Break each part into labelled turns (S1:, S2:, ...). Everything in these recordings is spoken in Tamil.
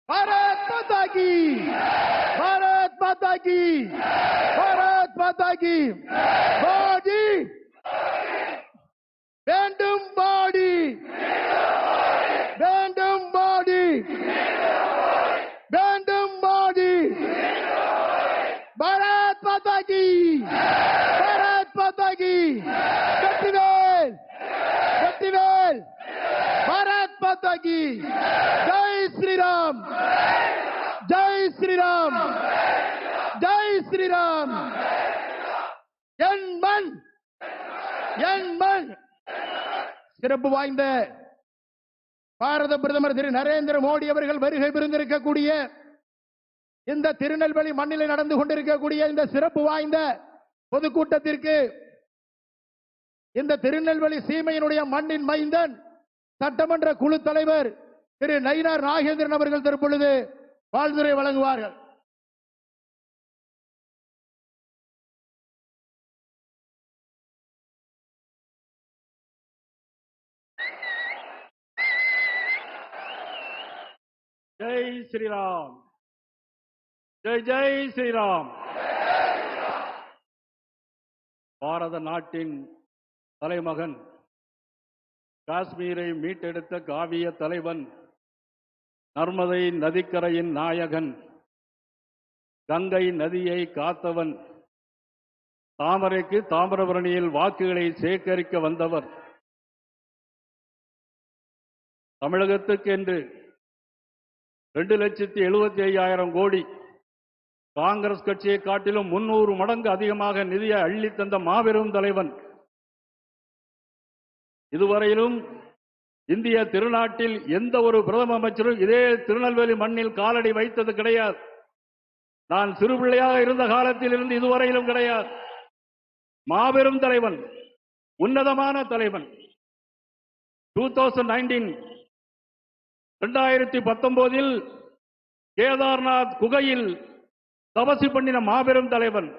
S1: भारत माता की, भारत माता की, भारत माता की। மோடி வேண்டும், மோடி வேண்டும், மோடி வேண்டும், மோடி। भारत माता की, भारत माता की। வெற்றிவேல், வெற்றிவேல், भारत माता की। जय श्री राम, जय श्री राम, जय श्री राम। என் மண், என் மண்। சிறப்பு வாய்ந்த பாரத பிரதமர் திரு நரேந்திர மோடி அவர்கள் வருகை புரிந்திருக்கக்கூடிய இந்த திருநெல்வேலி மண்ணில் நடந்து கொண்டிருக்கக்கூடிய இந்த சிறப்பு வாய்ந்த பொதுக்கூட்டத்திற்கு இந்த திருநெல்வேலி சீமையினுடைய மண்ணின் மைந்தன் சட்டமன்ற குழு தலைவர் திரு நயினார் நாகேந்திரன் அவர்கள் தற்பொழுது வாழ்த்துரை வழங்குவார்கள்.
S2: ஜெய் ஸ்ரீராம், ஜெய் ஜெய் ஸ்ரீராம். பாரத நாட்டின் தலைமகன், காஷ்மீரை மீட்டெடுத்த காவிய தலைவன், நர்மதை நதிக்கரையின் நாயகன், கங்கை நதியை காத்தவன், தாமரைக்கு தாமிரபரணியில் வாக்குகளை சேகரிக்க வந்தவர், தமிழகத்துக்கென்று 2,75,000 கோடி காங்கிரஸ் கட்சியை காட்டிலும் 300 மடங்கு அதிகமாக நிதியை அள்ளி தந்த மாபெரும் தலைவன். இதுவரையிலும் இந்திய திருநாட்டில் எந்த ஒரு பிரதம அமைச்சரும் இதே திருநெல்வேலி மண்ணில் காலடி வைத்தது கிடையாது. நான் சிறுபிள்ளையாக இருந்த காலத்தில் இருந்து இதுவரையிலும் கிடையாது. மாபெரும் தலைவன், உன்னதமான தலைவன். 2019 கேதார்நாத் குகையில் தபசு பண்ணின மாபெரும் தலைவன்.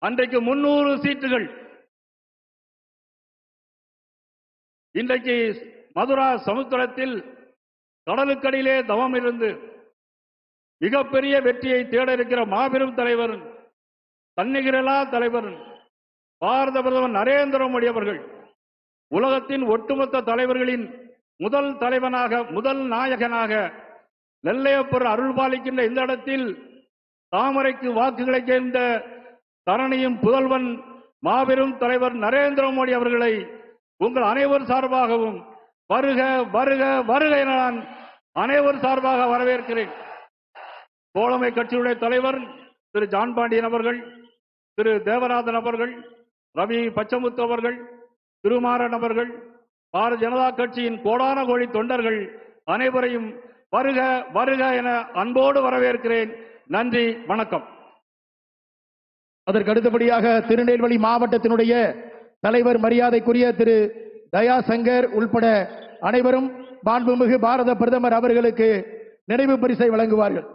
S2: அன்றைக்கு 300 சீட்டுகள். இன்றைக்கு மதுரா சமுத்திரத்தில் கடலுக்கடியிலே தவம் இருந்து மிகப்பெரிய வெற்றியை தேட இருக்கிற மாபெரும் தலைவர், தன்னிகரில்லா தலைவர் பாரத பிரதமர் நரேந்திர மோடி அவர்கள். உலகத்தின் ஒட்டுமொத்த தலைவர்களின் முதல் தலைவனாக, முதல் நாயகனாக நெல்லையப்பர் அருள்பாலிக்கின்ற இந்த இடத்தில் தாமரைக்கு வாக்குகளை சேர்ந்த தரணியும் புதல்வன் மாபெரும் தலைவர் நரேந்திர மோடி அவர்களை உங்கள் அனைவர் சார்பாகவும் வருக வருக வருக என நான் அனைவர் சார்பாக வரவேற்கிறேன். தோழமை கட்சியுடைய தலைவர் திரு ஜான் பாண்டியன் அவர்கள், திரு தேவநாதன் அவர்கள், ரவி பச்சமுத்து அவர்கள், திருமாறன் அவர்கள், பாரதிய ஜனதா கட்சியின் கோடான கோடி தொண்டர்கள் அனைவரையும் வருக வருக என அன்போடு வரவேற்கிறேன். நன்றி, வணக்கம்.
S1: அதற்கு அடுத்தபடியாக திருநெல்வேலி மாவட்டத்தினுடைய தலைவர் மரியாதைக்குரிய திரு தயாசங்கர் உள்பட அனைவரும் மாண்புமிகு பாரத பிரதமர் அவர்களுக்கு நினைவு பரிசை வழங்குவார்கள்.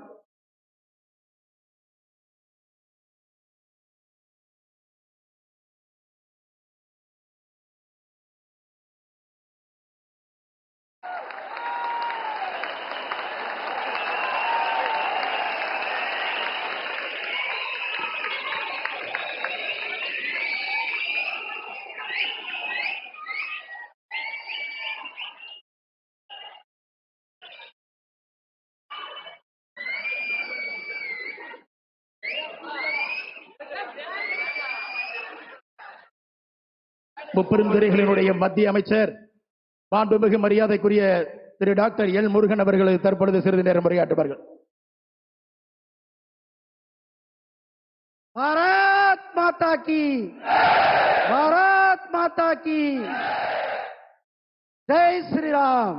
S1: முப்பெருந்துறைகளினுடைய மத்திய அமைச்சர் மாண்புமிகு மரியாதைக்குரிய திரு டாக்டர் எல் முருகன் அவர்கள் தற்பொழுது சிறிது நேரம் உரையாற்றுவார்கள்.
S3: भारत माता की, भारत माता की। जय श्री राम।